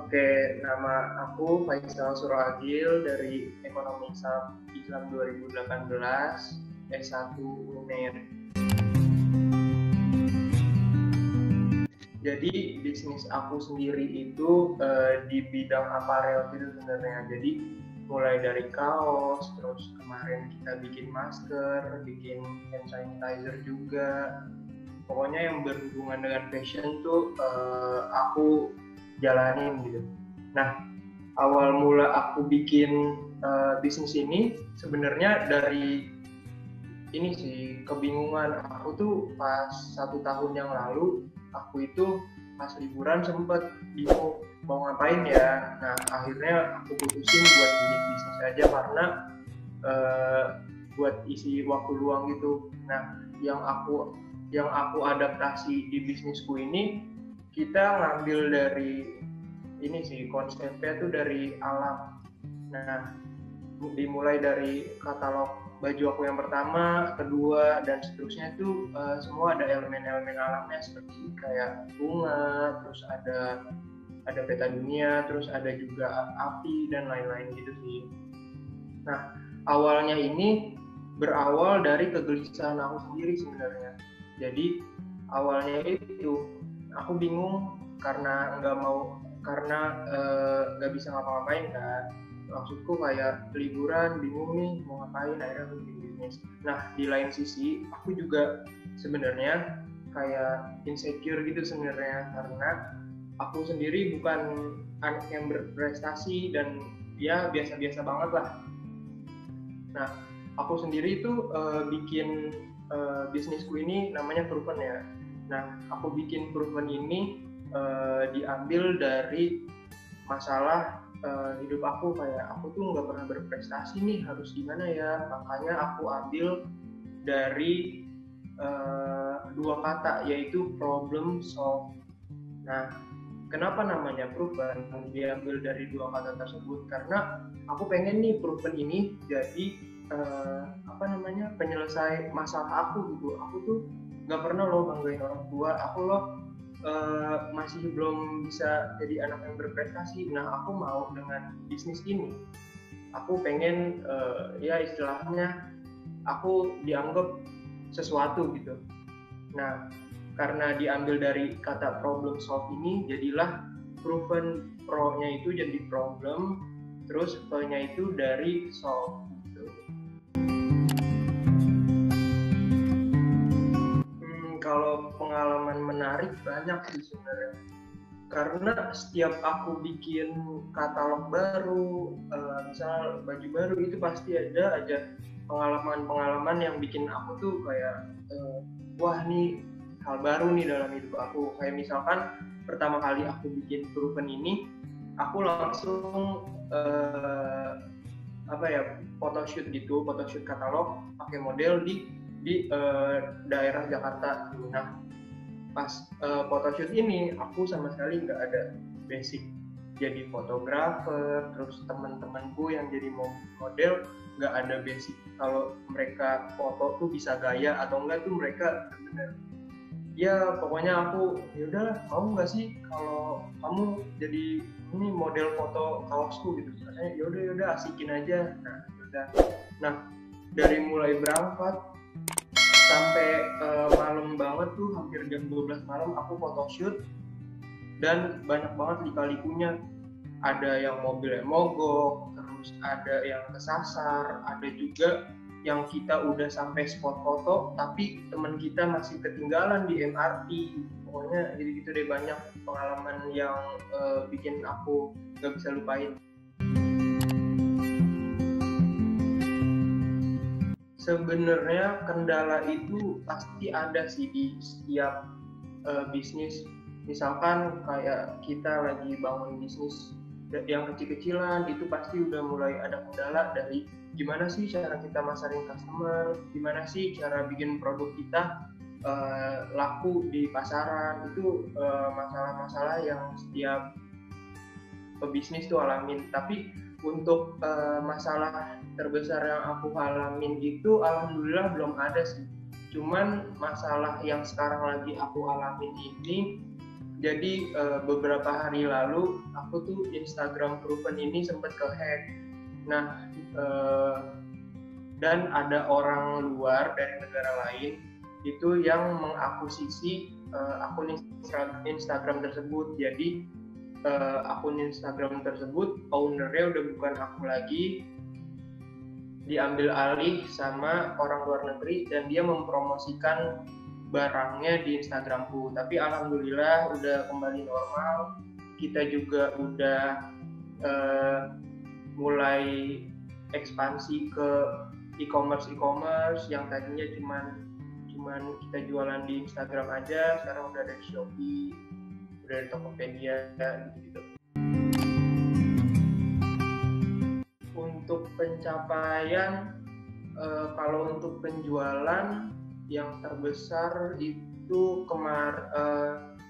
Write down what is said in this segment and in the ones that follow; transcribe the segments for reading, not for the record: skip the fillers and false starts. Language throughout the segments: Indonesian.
Oke, nama aku Faisal Suragil dari Ekonomi Islam 2018, S1 UNER. Jadi bisnis aku sendiri itu di bidang aparel gitu sebenarnya. Jadi mulai dari kaos, terus kemarin kita bikin masker, bikin hand sanitizer juga. Pokoknya yang berhubungan dengan fashion tuh aku jalanin gitu. Nah, awal mula aku bikin bisnis ini sebenarnya dari ini sih, kebingungan. Aku tuh pas 1 tahun yang lalu, aku itu pas liburan sempet bingung mau ngapain ya. Nah, akhirnya aku putusin buat bikin bisnis aja karena buat isi waktu luang gitu. Nah, yang aku adaptasi di bisnisku ini, kita ngambil dari ini sih, konsepnya tuh dari alam. Nah, dimulai dari katalog baju aku yang pertama, kedua, dan seterusnya itu semua ada elemen-elemen alamnya seperti kayak bunga, terus ada peta dunia, terus ada juga api dan lain-lain gitu sih. Nah, awalnya ini berawal dari kegelisahan aku sendiri sebenarnya. Jadi awalnya itu aku bingung karena nggak bisa ngapa-ngapain kan. Maksudku kayak liburan, bingung nih mau ngapain, akhirnya aku bikin bisnis. Nah, di lain sisi aku juga sebenarnya kayak insecure gitu sebenarnya, karena aku sendiri bukan anak yang berprestasi dan ya biasa-biasa banget lah. Nah, aku sendiri itu bikin bisnisku ini namanya Proven ya. Nah, aku bikin Proven ini diambil dari masalah hidup aku, kayak aku tuh nggak pernah berprestasi nih, harus gimana ya. Makanya aku ambil dari dua kata, yaitu problem solve. Nah, kenapa namanya Proven diambil dari dua kata tersebut? Karena aku pengen nih Proven ini jadi penyelesai masalah aku gitu. Aku tuh nggak pernah loh banggain orang tua aku loh, masih belum bisa jadi anak yang berprestasi. Nah, aku mau dengan bisnis ini, aku pengen ya istilahnya aku dianggap sesuatu gitu. Nah, karena diambil dari kata problem solve ini, jadilah Proven, pro-nya itu jadi problem, terus P-nya itu dari solve gitu. Kalau pengalaman menarik banyak sih sebenarnya, karena setiap aku bikin katalog baru, misal baju baru, itu pasti ada aja pengalaman-pengalaman yang bikin aku tuh kayak wah nih hal baru nih dalam hidup aku. Kayak misalkan pertama kali aku bikin Proven ini, aku langsung photoshoot katalog pakai model di daerah Jakarta. Nah, pas photoshoot ini aku sama sekali nggak ada basic jadi fotografer, terus teman-temanku yang jadi model nggak ada basic kalau mereka foto tuh bisa gaya atau enggak tuh mereka benar. Ya pokoknya aku yaudah, mau nggak sih kalau kamu jadi ini model foto kaosku gitu. Katanya yaudah asikin aja. Nah yaudah. Nah, dari mulai berangkat sampai malam banget tuh, hampir jam 12 malam aku photoshoot, dan banyak banget lika-likunya. Ada yang mobilnya mogok, terus ada yang kesasar, ada juga yang kita udah sampai spot foto tapi teman kita masih ketinggalan di MRT. Pokoknya gitu-gitu deh, banyak pengalaman yang bikin aku gak bisa lupain. Sebenarnya kendala itu pasti ada sih di setiap bisnis. Misalkan kayak kita lagi bangun bisnis yang kecil-kecilan, itu pasti udah mulai ada kendala dari gimana sih cara kita masarin customer, gimana sih cara bikin produk kita laku di pasaran. Itu masalah-masalah yang setiap pebisnis tuh alamin. Tapi untuk masalah terbesar yang aku alamin itu alhamdulillah belum ada sih. Cuman masalah yang sekarang lagi aku alamin ini Jadi beberapa hari lalu aku tuh Instagram Proven ini sempat kehack. Nah, dan ada orang luar dari negara lain itu yang mengakuisisi akun Instagram tersebut. Jadi akun Instagram tersebut ownernya udah bukan aku lagi, diambil alih sama orang luar negeri dan dia mempromosikan barangnya di Instagramku. Tapi alhamdulillah udah kembali normal. Kita juga udah mulai ekspansi ke e-commerce yang tadinya cuman kita jualan di Instagram aja, sekarang udah ada di Shopee, udah ada di Tokopedia gitu. Untuk pencapaian, kalau untuk penjualan yang terbesar itu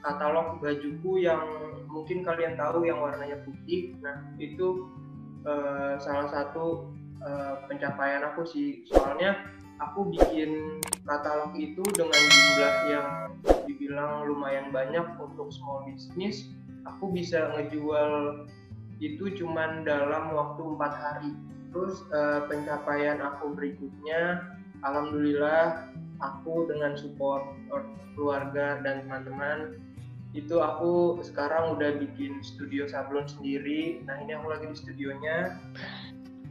katalog bajuku yang mungkin kalian tahu yang warnanya putih. Nah itu salah satu pencapaian aku sih, soalnya aku bikin katalog itu dengan jumlah yang dibilang lumayan banyak untuk small business. Aku bisa ngejual itu cuman dalam waktu 4 hari. Terus pencapaian aku berikutnya, alhamdulillah aku dengan support keluarga dan teman-teman itu aku sekarang udah bikin studio sablon sendiri. Nah ini aku lagi di studionya.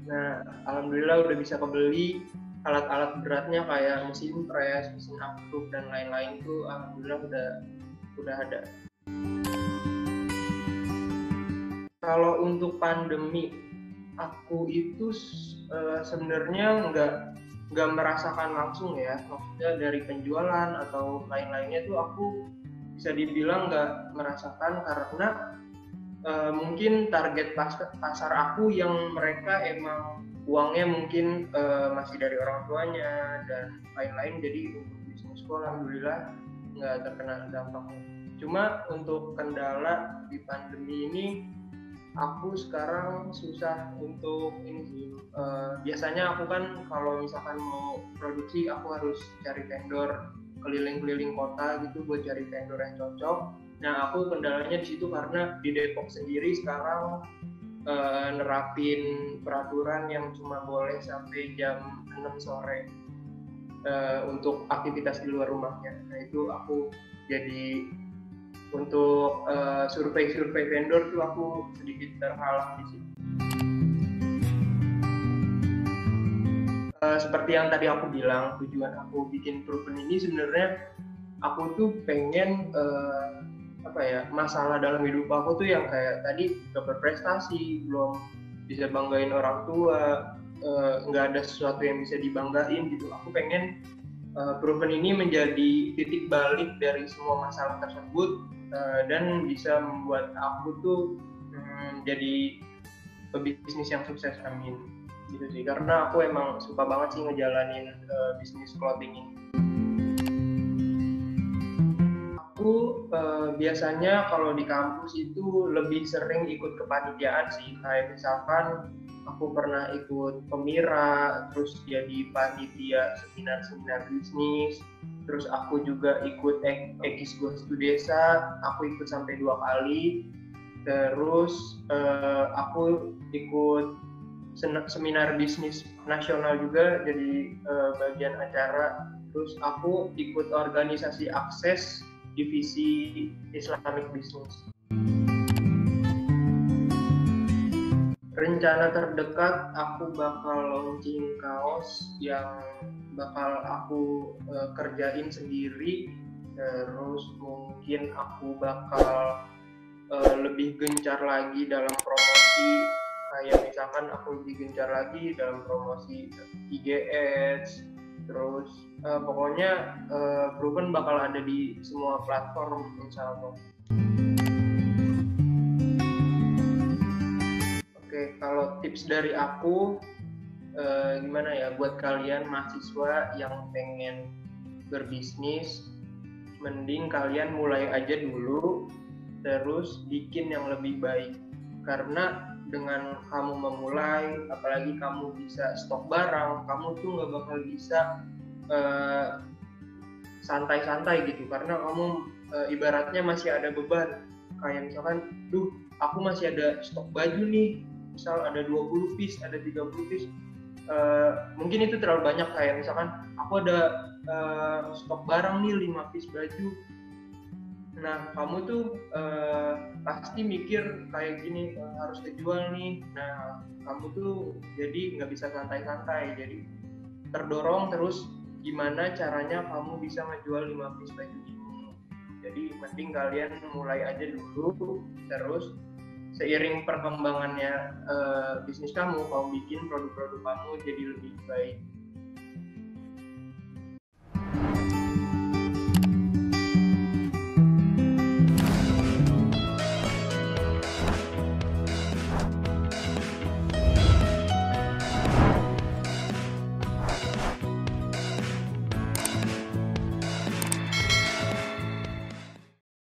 Nah alhamdulillah udah bisa kebeli alat-alat beratnya kayak mesin press, mesin upload dan lain-lain tuh alhamdulillah udah ada. Kalau untuk pandemi, aku itu sebenarnya nggak merasakan langsung ya, maksudnya dari penjualan atau lain-lainnya tuh aku bisa dibilang nggak merasakan karena mungkin target pasar aku yang mereka emang uangnya mungkin masih dari orang tuanya dan lain-lain, jadi untuk bisnisku alhamdulillah nggak terkena dampaknya. Cuma untuk kendala di pandemi ini, aku sekarang susah untuk ini sih. Biasanya aku kan kalau misalkan mau produksi aku harus cari vendor keliling-keliling kota gitu buat cari vendor yang cocok. Nah aku kendalanya di situ karena di Depok sendiri sekarang nerapin peraturan yang cuma boleh sampai jam 6 sore untuk aktivitas di luar rumahnya. Nah itu aku jadi untuk survei vendor tuh aku sedikit terhalang di situ. Seperti yang tadi aku bilang, tujuan aku bikin Proven ini sebenarnya aku tuh pengen masalah dalam hidup aku tuh yang kayak tadi gak berprestasi, belum bisa banggain orang tua, nggak ada sesuatu yang bisa dibanggain gitu. Aku pengen Proven ini menjadi titik balik dari semua masalah tersebut dan bisa membuat aku tuh jadi pebisnis yang sukses, amin. Gitu sih, karena aku emang suka banget sih ngejalanin bisnis clothing ini. Aku biasanya kalau di kampus itu lebih sering ikut kepanitiaan sih, kayak misalkan aku pernah ikut Pemira, terus jadi panitia seminar bisnis, terus aku juga ikut Ekis Goes to Desa, aku ikut sampai 2 kali, terus aku ikut seminar bisnis nasional juga jadi bagian acara, terus aku ikut organisasi Akses divisi Islamic Business. Rencana terdekat aku bakal launching kaos yang bakal aku kerjain sendiri, terus mungkin aku bakal lebih gencar lagi dalam promosi, kayak misalkan aku lebih gencar lagi dalam promosi IG Ads, terus pokoknya Proven bakal ada di semua platform insya Allah. Oke, kalau tips dari aku gimana ya buat kalian mahasiswa yang pengen berbisnis, mending kalian mulai aja dulu terus bikin yang lebih baik, karena dengan kamu memulai, apalagi kamu bisa stok barang, kamu tuh nggak bakal bisa santai-santai gitu, karena kamu ibaratnya masih ada beban, kayak misalkan aku masih ada stok baju nih, misal ada 20 piece, ada 30 piece, mungkin itu terlalu banyak. Kayak misalkan aku ada stok barang nih 5 piece baju. Nah, kamu tuh pasti mikir kayak gini, harus kejual nih. Nah, kamu tuh jadi nggak bisa santai-santai, jadi terdorong terus gimana caranya kamu bisa ngejual 5 piece baju ini. Jadi mending kalian mulai aja dulu, terus seiring perkembangannya bisnis kamu bikin produk-produk kamu jadi lebih baik.